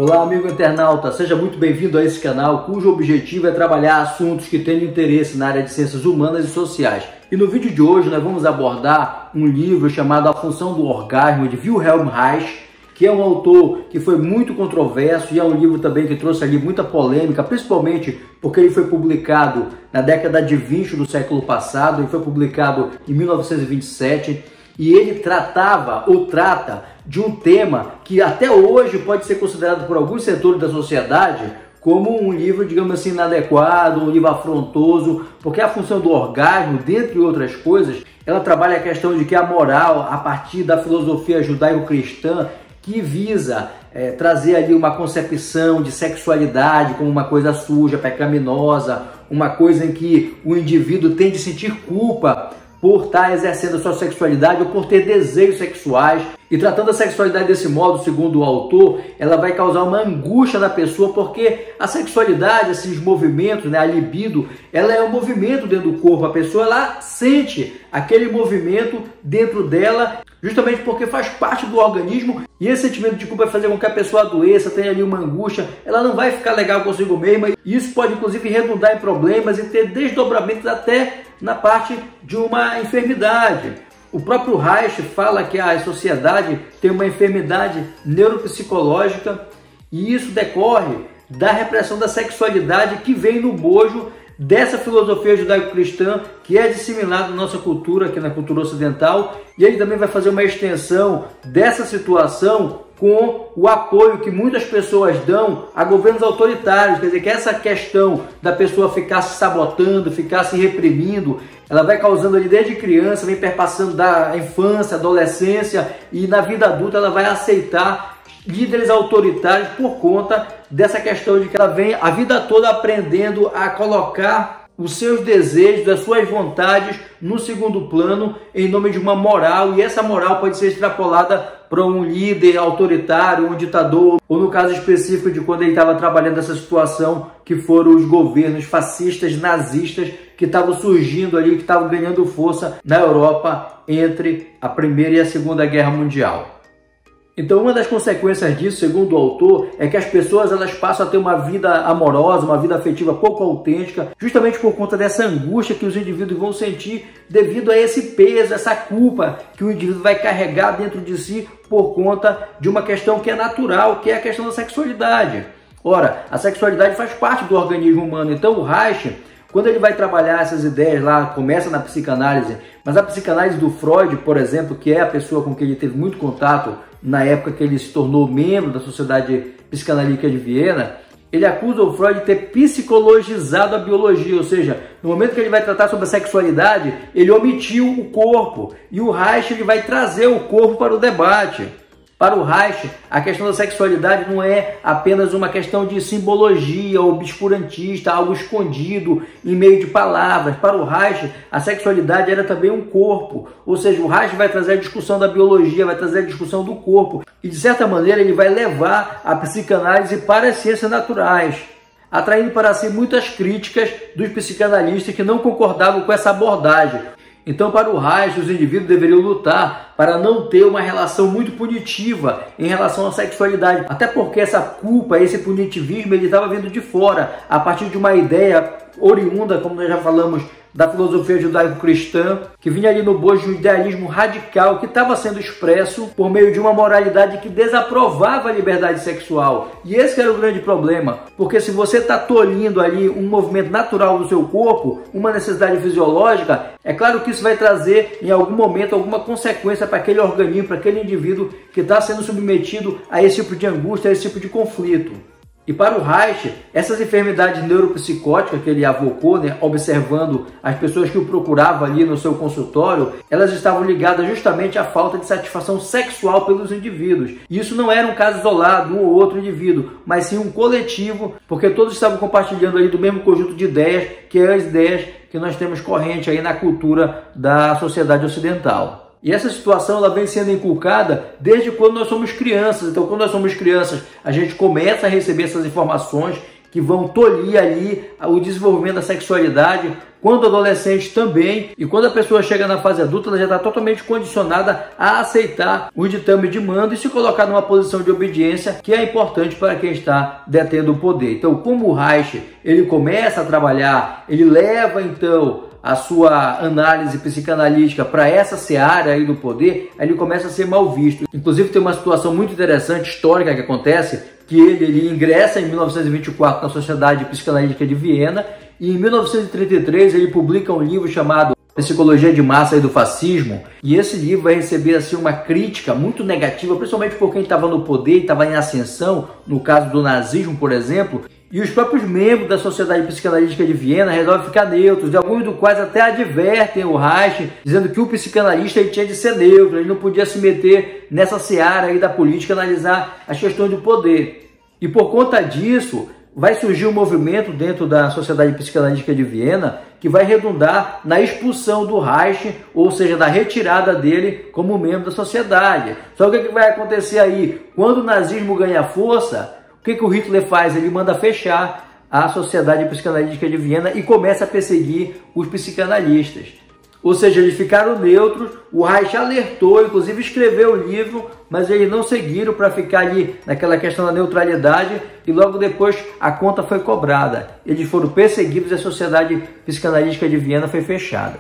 Olá, amigo internauta, seja muito bem-vindo a esse canal cujo objetivo é trabalhar assuntos que têm interesse na área de ciências humanas e sociais. E no vídeo de hoje nós vamos abordar um livro chamado A Função do Orgasmo, de Wilhelm Reich, que é um autor que foi muito controverso e é um livro também que trouxe ali muita polêmica, principalmente porque ele foi publicado na década de 20 do século passado, ele foi publicado em 1927 e ele tratava ou trata de um tema que até hoje pode ser considerado por alguns setores da sociedade como um livro, digamos assim, inadequado, um livro afrontoso, porque a função do orgasmo, dentre outras coisas, ela trabalha a questão de que a moral, a partir da filosofia judaico-cristã, que visa trazer ali uma concepção de sexualidade como uma coisa suja, pecaminosa, uma coisa em que o indivíduo tem de sentir culpa por estar exercendo a sua sexualidade ou por ter desejos sexuais. E tratando a sexualidade desse modo, segundo o autor, ela vai causar uma angústia na pessoa, porque a sexualidade, esses movimentos, a libido, ela é um movimento dentro do corpo. A pessoa ela sente aquele movimento dentro dela, justamente porque faz parte do organismo, e esse sentimento de culpa vai fazer com que a pessoa adoeça, tenha ali uma angústia, ela não vai ficar legal consigo mesma, e isso pode inclusive redundar em problemas e ter desdobramentos até na parte de uma enfermidade. O próprio Reich fala que a sociedade tem uma enfermidade neuropsicológica e isso decorre da repressão da sexualidade que vem no bojo dessa filosofia judaico-cristã que é disseminada na nossa cultura, aqui na cultura ocidental, e ele também vai fazer uma extensão dessa situação com o apoio que muitas pessoas dão a governos autoritários. Quer dizer, que essa questão da pessoa ficar se sabotando, ficar se reprimindo, ela vai causando ali desde criança, vem perpassando da infância, adolescência, e na vida adulta ela vai aceitar líderes autoritários por conta dessa questão de que ela vem a vida toda aprendendo a colocar os seus desejos, as suas vontades no segundo plano em nome de uma moral, e essa moral pode ser extrapolada para um líder autoritário, um ditador, ou no caso específico de quando ele estava trabalhando essa situação, que foram os governos fascistas, nazistas, que estavam surgindo ali, que estavam ganhando força na Europa entre a Primeira e a Segunda Guerra Mundial. Então, uma das consequências disso, segundo o autor, é que as pessoas elas passam a ter uma vida amorosa, uma vida afetiva pouco autêntica, justamente por conta dessa angústia que os indivíduos vão sentir devido a esse peso, essa culpa que o indivíduo vai carregar dentro de si por conta de uma questão que é natural, que é a questão da sexualidade. Ora, a sexualidade faz parte do organismo humano, então o Reich, quando ele vai trabalhar essas ideias lá, começa na psicanálise, mas a psicanálise do Freud, por exemplo, que é a pessoa com quem ele teve muito contato na época que ele se tornou membro da Sociedade Psicanalítica de Viena, ele acusa o Freud de ter psicologizado a biologia, ou seja, no momento que ele vai tratar sobre a sexualidade, ele omitiu o corpo, e o Reich ele vai trazer o corpo para o debate. Para o Reich, a questão da sexualidade não é apenas uma questão de simbologia obscurantista, algo escondido em meio de palavras. Para o Reich, a sexualidade era também um corpo. Ou seja, o Reich vai trazer a discussão da biologia, vai trazer a discussão do corpo. E, de certa maneira, ele vai levar a psicanálise para as ciências naturais, atraindo para si muitas críticas dos psicanalistas que não concordavam com essa abordagem. Então, para o Reich, os indivíduos deveriam lutar para não ter uma relação muito punitiva em relação à sexualidade. Até porque essa culpa, esse punitivismo, ele estava vindo de fora, a partir de uma ideia oriunda, como nós já falamos, da filosofia judaico-cristã, que vinha ali no bojo de um idealismo radical que estava sendo expresso por meio de uma moralidade que desaprovava a liberdade sexual. E esse era o grande problema, porque se você está tolhindo ali um movimento natural do seu corpo, uma necessidade fisiológica, é claro que isso vai trazer em algum momento alguma consequência para aquele organismo, para aquele indivíduo que está sendo submetido a esse tipo de angústia, a esse tipo de conflito. E para o Reich, essas enfermidades neuropsicóticas que ele avocou, observando as pessoas que o procuravam ali no seu consultório, elas estavam ligadas justamente à falta de satisfação sexual pelos indivíduos. E isso não era um caso isolado, um ou outro indivíduo, mas sim um coletivo, porque todos estavam compartilhando ali do mesmo conjunto de ideias, que é as ideias que nós temos corrente aí na cultura da sociedade ocidental. E essa situação ela vem sendo inculcada desde quando nós somos crianças. Então, quando nós somos crianças, a gente começa a receber essas informações que vão tolir ali o desenvolvimento da sexualidade, quando adolescente também, e quando a pessoa chega na fase adulta, ela já está totalmente condicionada a aceitar o ditame de mando e se colocar numa posição de obediência, que é importante para quem está detendo o poder. Então, como o Reich, ele começa a trabalhar, ele leva então a sua análise psicanalítica para essa seara aí do poder, aí ele começa a ser mal visto. Inclusive tem uma situação muito interessante, histórica, que acontece, que ele ingressa em 1924 na Sociedade Psicanalítica de Viena, e em 1933 ele publica um livro chamado Psicologia de Massa e do Fascismo, e esse livro vai receber assim uma crítica muito negativa, principalmente por quem estava no poder e estava em ascensão, no caso do nazismo, por exemplo, e os próprios membros da Sociedade Psicanalítica de Viena resolvem ficar neutros, e alguns dos quais até advertem o Reich, dizendo que o psicanalista ele tinha de ser neutro, ele não podia se meter nessa seara aí da política, analisar as questões do poder. E por conta disso, vai surgir um movimento dentro da Sociedade Psicanalítica de Viena que vai redundar na expulsão do Reich, ou seja, da retirada dele como membro da sociedade. Só que o que vai acontecer aí? Quando o nazismo ganha força, o que o Hitler faz? Ele manda fechar a Sociedade Psicanalítica de Viena e começa a perseguir os psicanalistas. Ou seja, eles ficaram neutros, o Reich alertou, inclusive escreveu o livro, mas eles não seguiram para ficar ali naquela questão da neutralidade, e logo depois a conta foi cobrada. Eles foram perseguidos e a Sociedade Psicanalítica de Viena foi fechada.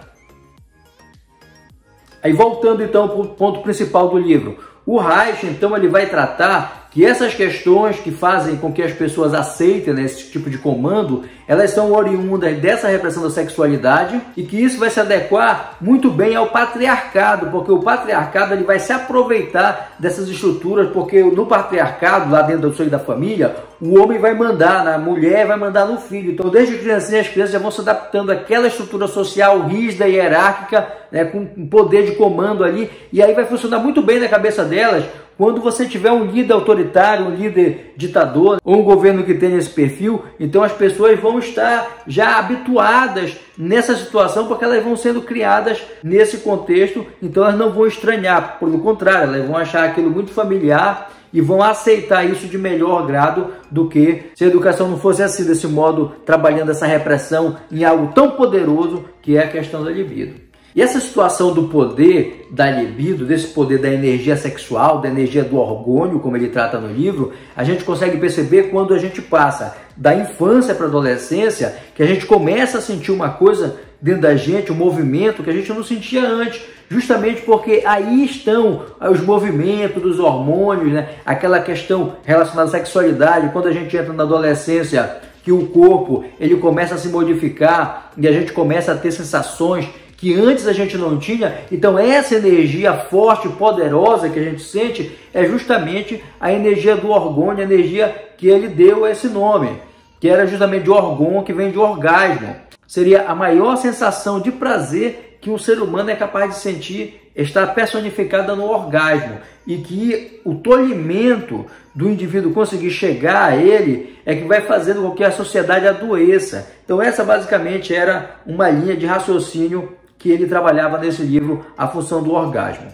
Aí voltando então para o ponto principal do livro, o Reich então ele vai tratar que essas questões que fazem com que as pessoas aceitem, né, esse tipo de comando, elas são oriundas dessa repressão da sexualidade, e que isso vai se adequar muito bem ao patriarcado, porque o patriarcado ele vai se aproveitar dessas estruturas, porque no patriarcado, lá dentro do seio da família, o homem vai mandar na mulher, vai mandar no filho. Então, desde criancinha, as crianças já vão se adaptando àquela estrutura social rígida e hierárquica, né, com poder de comando ali, e aí vai funcionar muito bem na cabeça delas. Quando você tiver um líder autoritário, um líder ditador, ou um governo que tenha esse perfil, então as pessoas vão estar já habituadas nessa situação, porque elas vão sendo criadas nesse contexto, então elas não vão estranhar, pelo contrário, elas vão achar aquilo muito familiar e vão aceitar isso de melhor grado do que se a educação não fosse assim, desse modo, trabalhando essa repressão em algo tão poderoso que é a questão da libido. E essa situação do poder da libido, desse poder da energia sexual, da energia do orgulho, como ele trata no livro, a gente consegue perceber quando a gente passa da infância para a adolescência, que a gente começa a sentir uma coisa dentro da gente, um movimento que a gente não sentia antes, justamente porque aí estão os movimentos dos hormônios, né? Aquela questão relacionada à sexualidade, quando a gente entra na adolescência, que o corpo ele começa a se modificar e a gente começa a ter sensações que antes a gente não tinha. Então essa energia forte e poderosa que a gente sente é justamente a energia do orgônio, a energia que ele deu esse nome, que era justamente de orgônio, que vem de orgasmo. Seria a maior sensação de prazer que um ser humano é capaz de sentir, está personificada no orgasmo, e que o tolimento do indivíduo conseguir chegar a ele é que vai fazendo com que a sociedade adoeça. Então essa basicamente era uma linha de raciocínio que ele trabalhava nesse livro, A Função do Orgasmo.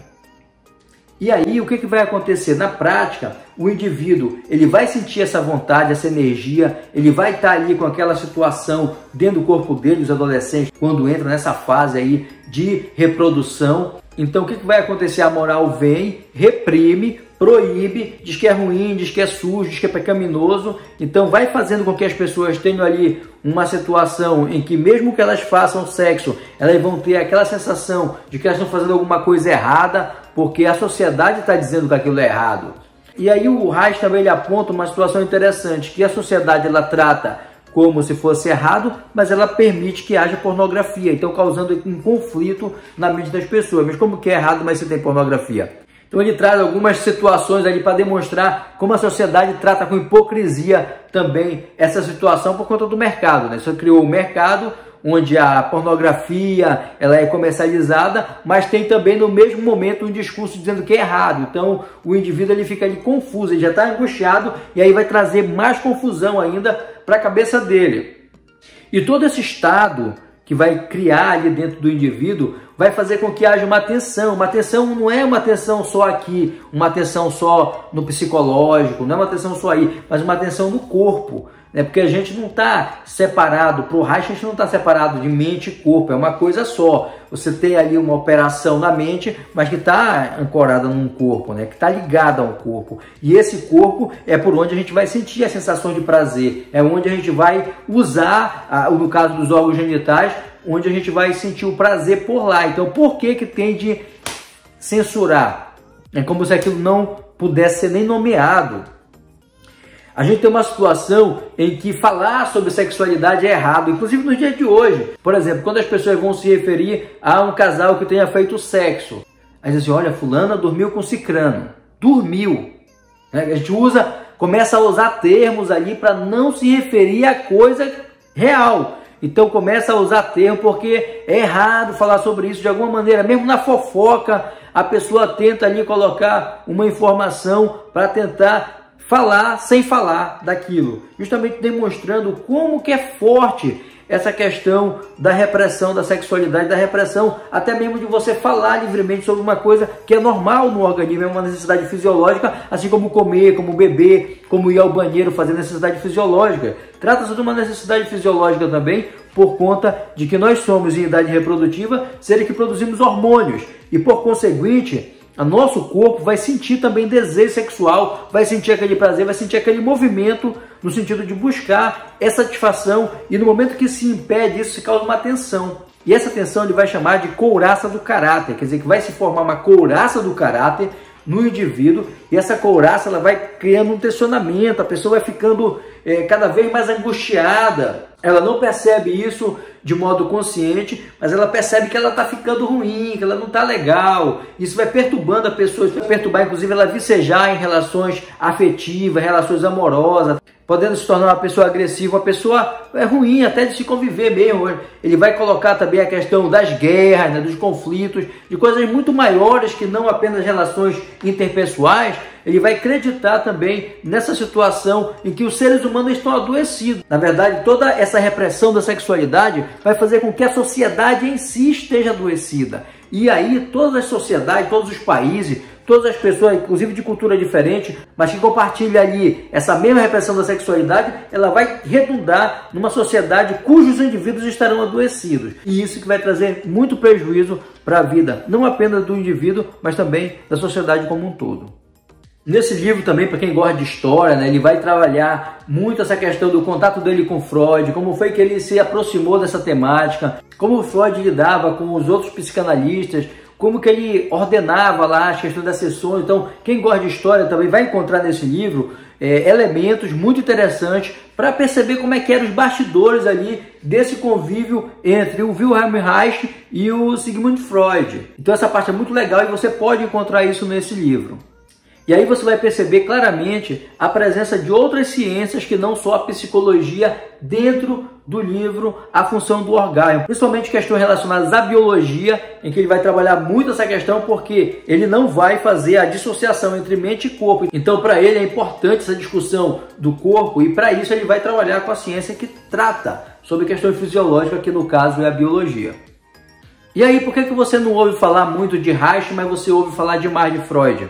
E aí, o que vai acontecer? Na prática, o indivíduo ele vai sentir essa vontade, essa energia, ele vai estar ali com aquela situação dentro do corpo dele, os adolescentes, quando entram nessa fase aí de reprodução. Então, o que vai acontecer? A moral vem, reprime, proíbe, diz que é ruim, diz que é sujo, diz que é pecaminoso. Então vai fazendo com que as pessoas tenham ali uma situação em que mesmo que elas façam sexo, elas vão ter aquela sensação de que elas estão fazendo alguma coisa errada, porque a sociedade está dizendo que aquilo é errado. E aí o Reich também ele aponta uma situação interessante, que a sociedade ela trata como se fosse errado, mas ela permite que haja pornografia, então causando um conflito na mente das pessoas. Mas como que é errado, mas você tem pornografia? Então ele traz algumas situações ali para demonstrar como a sociedade trata com hipocrisia também essa situação por conta do mercado, né? Você criou um mercado onde a pornografia ela é comercializada, mas tem também no mesmo momento um discurso dizendo que é errado. Então o indivíduo ele fica ali confuso, ele já está angustiado, e aí vai trazer mais confusão ainda para a cabeça dele. E todo esse estado que vai criar ali dentro do indivíduo vai fazer com que haja uma tensão. Uma tensão não é uma tensão só aqui, uma tensão só no psicológico, não é uma tensão só aí, mas uma tensão no corpo. né? Porque a gente não está separado, para o Reich a gente não está separado de mente e corpo, é uma coisa só. Você tem ali uma operação na mente, mas que está ancorada num corpo, né? Que está ligada a um corpo. E esse corpo é por onde a gente vai sentir a sensação de prazer, é onde a gente vai usar, no caso dos órgãos genitais, onde a gente vai sentir o prazer por lá. Então, por que tem de censurar? É como se aquilo não pudesse ser nem nomeado. A gente tem uma situação em que falar sobre sexualidade é errado, inclusive nos dias de hoje. Por exemplo, quando as pessoas vão se referir a um casal que tenha feito sexo, aí dizem assim, olha, fulana dormiu com cicrano. Dormiu. A gente começa a usar termos ali para não se referir a coisa real. Então começa a usar termo porque é errado falar sobre isso de alguma maneira. Mesmo na fofoca, a pessoa tenta ali colocar uma informação para tentar falar sem falar daquilo, justamente demonstrando como que é forte essa questão da repressão da sexualidade, da repressão até mesmo de você falar livremente sobre uma coisa que é normal no organismo, é uma necessidade fisiológica, assim como comer, como beber, como ir ao banheiro, fazer necessidade fisiológica. Trata-se de uma necessidade fisiológica também, por conta de que nós somos em idade reprodutiva, seres que produzimos hormônios e, por conseguinte, o nosso corpo vai sentir também desejo sexual, vai sentir aquele prazer, vai sentir aquele movimento no sentido de buscar essa satisfação, e no momento que se impede isso, se causa uma tensão. E essa tensão ele vai chamar de couraça do caráter, quer dizer que vai se formar uma couraça do caráter no indivíduo, e essa couraça ela vai criando um tensionamento, a pessoa vai ficando cada vez mais angustiada. Ela não percebe isso de modo consciente, mas ela percebe que ela está ficando ruim, que ela não está legal. Isso vai perturbando a pessoa, isso vai perturbar inclusive ela vicejar em relações afetivas, relações amorosas, podendo se tornar uma pessoa agressiva, uma pessoa ruim até de se conviver mesmo. Ele vai colocar também a questão das guerras, né, dos conflitos, de coisas muito maiores que não apenas relações interpessoais. Ele vai acreditar também nessa situação em que os seres humanos estão adoecidos. Na verdade, toda essa repressão da sexualidade vai fazer com que a sociedade em si esteja adoecida. E aí todas as sociedades, todos os países, todas as pessoas, inclusive de cultura diferente, mas que compartilham ali essa mesma repressão da sexualidade, ela vai redundar numa sociedade cujos indivíduos estarão adoecidos. E isso que vai trazer muito prejuízo para a vida, não apenas do indivíduo, mas também da sociedade como um todo. Nesse livro também, para quem gosta de história, né, ele vai trabalhar muito essa questão do contato dele com Freud, como foi que ele se aproximou dessa temática, como Freud lidava com os outros psicanalistas, como que ele ordenava lá as questões das sessões. Então, quem gosta de história também vai encontrar nesse livro elementos muito interessantes para perceber como é que eram os bastidores ali desse convívio entre o Wilhelm Reich e o Sigmund Freud. Então essa parte é muito legal e você pode encontrar isso nesse livro. E aí você vai perceber claramente a presença de outras ciências que não só a psicologia dentro do livro A Função do Orgasmo, principalmente questões relacionadas à biologia, em que ele vai trabalhar muito essa questão porque ele não vai fazer a dissociação entre mente e corpo. Então para ele é importante essa discussão do corpo e para isso ele vai trabalhar com a ciência que trata sobre questões fisiológicas, que no caso é a biologia. E aí por que você não ouve falar muito de Reich, mas você ouve falar demais de Freud?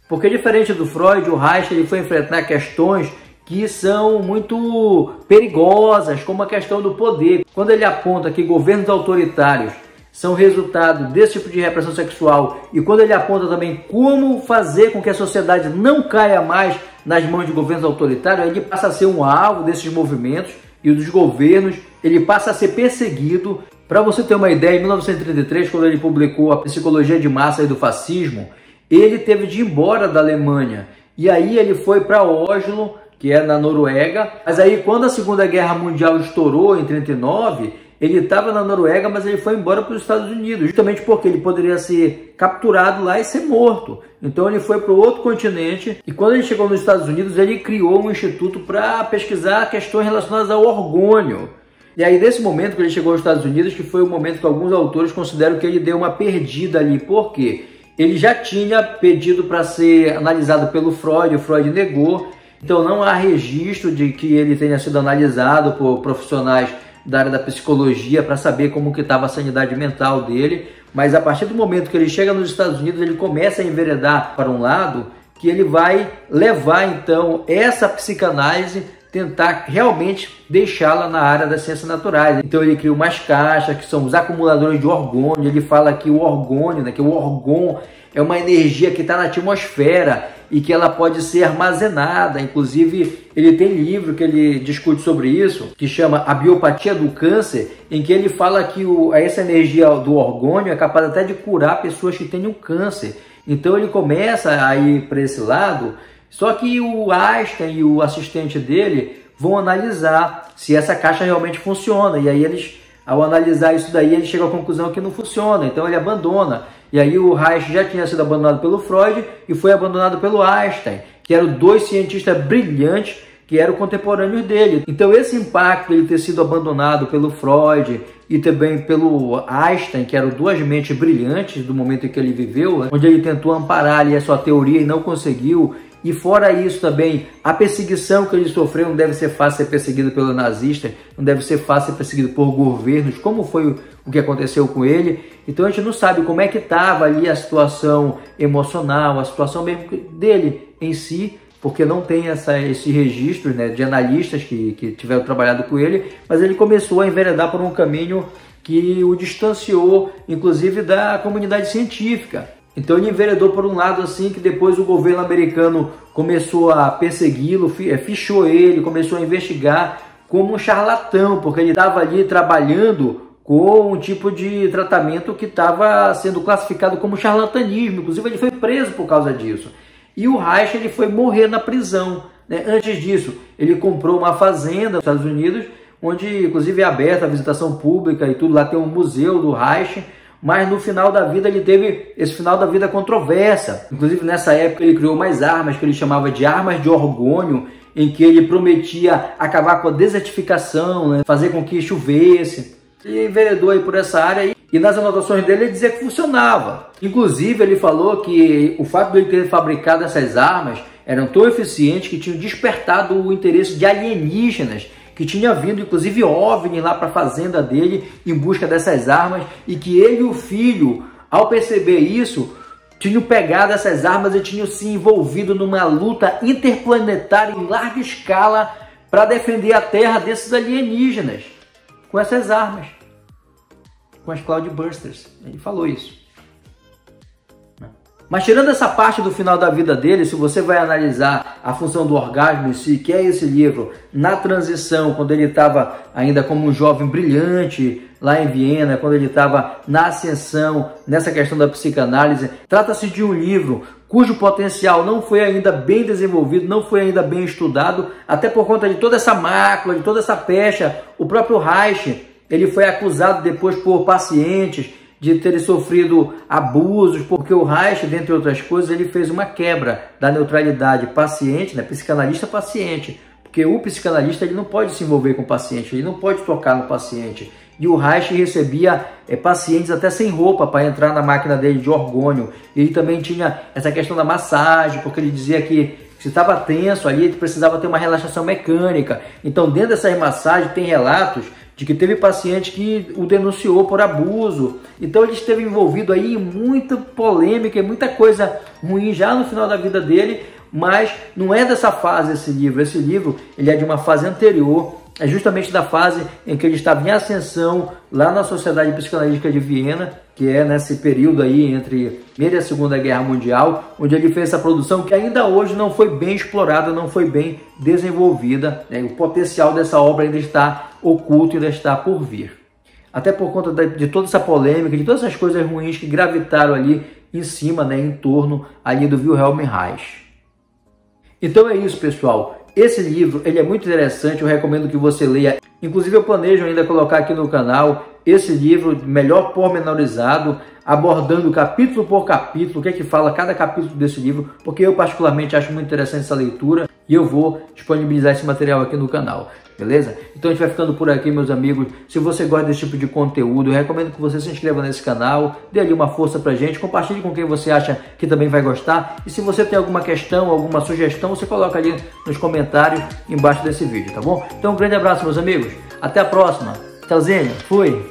Porque diferente do Freud, o Reich ele foi enfrentar questões que são muito perigosas, como a questão do poder. Quando ele aponta que governos autoritários são resultado desse tipo de repressão sexual, e quando ele aponta também como fazer com que a sociedade não caia mais nas mãos de governos autoritários, ele passa a ser um alvo desses movimentos e dos governos, ele passa a ser perseguido. Para você ter uma ideia, em 1933, quando ele publicou a Psicologia de Massa e do Fascismo, ele teve de ir embora da Alemanha, e aí ele foi para Oslo, que é na Noruega. Mas aí quando a Segunda Guerra Mundial estourou em 1939, ele estava na Noruega, mas ele foi embora para os Estados Unidos, justamente porque ele poderia ser capturado lá e ser morto. Então ele foi para o outro continente, e quando ele chegou nos Estados Unidos, ele criou um instituto para pesquisar questões relacionadas ao orgônio. E aí nesse momento que ele chegou aos Estados Unidos, que foi o momento que alguns autores consideram que ele deu uma perdida ali. Por quê? Ele já tinha pedido para ser analisado pelo Freud, o Freud negou, então não há registro de que ele tenha sido analisado por profissionais da área da psicologia para saber como que estava a sanidade mental dele, mas a partir do momento que ele chega nos Estados Unidos, ele começa a enveredar para um lado que ele vai levar então essa psicanálise tentar realmente deixá-la na área das ciências naturais. Então ele cria umas caixas que são os acumuladores de orgônio. Ele fala que o orgônio, né, que o orgão é uma energia que está na atmosfera e que ela pode ser armazenada. Inclusive, ele tem livro que ele discute sobre isso, que chama A Biopatia do Câncer, em que ele fala que essa energia do orgônio é capaz até de curar pessoas que tenham câncer. Então ele começa a ir para esse lado, só que o Einstein e o assistente dele vão analisar se essa caixa realmente funciona. E aí eles, ao analisar isso daí, ele chega à conclusão que não funciona, então ele abandona. E aí o Reich já tinha sido abandonado pelo Freud e foi abandonado pelo Einstein, que eram dois cientistas brilhantes que eram contemporâneos dele. Então esse impacto de ele ter sido abandonado pelo Freud e também pelo Einstein, que eram duas mentes brilhantes do momento em que ele viveu, onde ele tentou amparar ali a sua teoria e não conseguiu. E fora isso também, a perseguição que ele sofreu, não deve ser fácil ser perseguido pelo nazista, não deve ser fácil ser perseguido por governos, como foi o que aconteceu com ele. Então a gente não sabe como é que estava ali a situação emocional, a situação mesmo dele em si, porque não tem esse registro, né, de analistas que tiveram trabalhado com ele, mas ele começou a enveredar por um caminho que o distanciou, inclusive, da comunidade científica. Então ele enveredou por um lado assim, que depois o governo americano começou a persegui-lo, fichou ele, começou a investigar como um charlatão, porque ele estava ali trabalhando com um tipo de tratamento que estava sendo classificado como charlatanismo. Inclusive ele foi preso por causa disso. E o Reich, ele foi morrer na prisão, né? Antes disso, ele comprou uma fazenda nos Estados Unidos, onde inclusive é aberta a visitação pública e tudo, lá tem um museu do Reich, mas no final da vida ele teve esse final da vida controversa. Inclusive nessa época ele criou mais armas que ele chamava de armas de orgônio, em que ele prometia acabar com a desertificação, né? Fazer com que chovesse. Ele enveredou aí por essa área e nas anotações dele ele dizia que funcionava. Inclusive ele falou que o fato de ele ter fabricado essas armas eram tão eficientes que tinham despertado o interesse de alienígenas, que tinha vindo inclusive OVNI lá para a fazenda dele em busca dessas armas, e que ele e o filho, ao perceber isso, tinham pegado essas armas e tinham se envolvido numa luta interplanetária em larga escala para defender a Terra desses alienígenas, com essas armas, com as Cloudbursters. Ele falou isso. Mas tirando essa parte do final da vida dele, se você vai analisar a função do orgasmo em si, que é esse livro, na transição, quando ele estava ainda como um jovem brilhante lá em Viena, quando ele estava na ascensão, nessa questão da psicanálise, trata-se de um livro cujo potencial não foi ainda bem desenvolvido, não foi ainda bem estudado, até por conta de toda essa mácula, de toda essa pecha. O próprio Reich, ele foi acusado depois por pacientes de terem sofrido abusos, porque o Reich, dentre outras coisas, ele fez uma quebra da neutralidade paciente, né, psicanalista-paciente, porque o psicanalista ele não pode se envolver com o paciente, ele não pode tocar no paciente. E o Reich recebia pacientes até sem roupa para entrar na máquina dele de orgônio. Ele também tinha essa questão da massagem, porque ele dizia que se estava tenso ali, ele precisava ter uma relaxação mecânica. Então, dentro dessas massagens, tem relatos de que teve paciente que o denunciou por abuso. Então ele esteve envolvido aí em muita polêmica e muita coisa ruim já no final da vida dele, mas não é dessa fase esse livro. Esse livro ele é de uma fase anterior, é justamente da fase em que ele estava em ascensão lá na Sociedade Psicanalítica de Viena, que é nesse período aí entre a Primeira e a Segunda Guerra Mundial, onde ele fez essa produção que ainda hoje não foi bem explorada, não foi bem desenvolvida, né? O potencial dessa obra ainda está oculto e ainda está por vir. Até por conta de toda essa polêmica, de todas essas coisas ruins que gravitaram ali em cima, né, em torno ali do Wilhelm Reich. Então é isso, pessoal. Esse livro ele é muito interessante, eu recomendo que você leia. Inclusive eu planejo ainda colocar aqui no canal esse livro melhor pormenorizado, abordando capítulo por capítulo, o que é que fala cada capítulo desse livro, porque eu particularmente acho muito interessante essa leitura e eu vou disponibilizar esse material aqui no canal. Beleza? Então a gente vai ficando por aqui, meus amigos. Se você gosta desse tipo de conteúdo, eu recomendo que você se inscreva nesse canal, dê ali uma força pra gente, compartilhe com quem você acha que também vai gostar. E se você tem alguma questão, alguma sugestão, você coloca ali nos comentários embaixo desse vídeo, tá bom? Então um grande abraço, meus amigos. Até a próxima. Tchauzinho. Fui.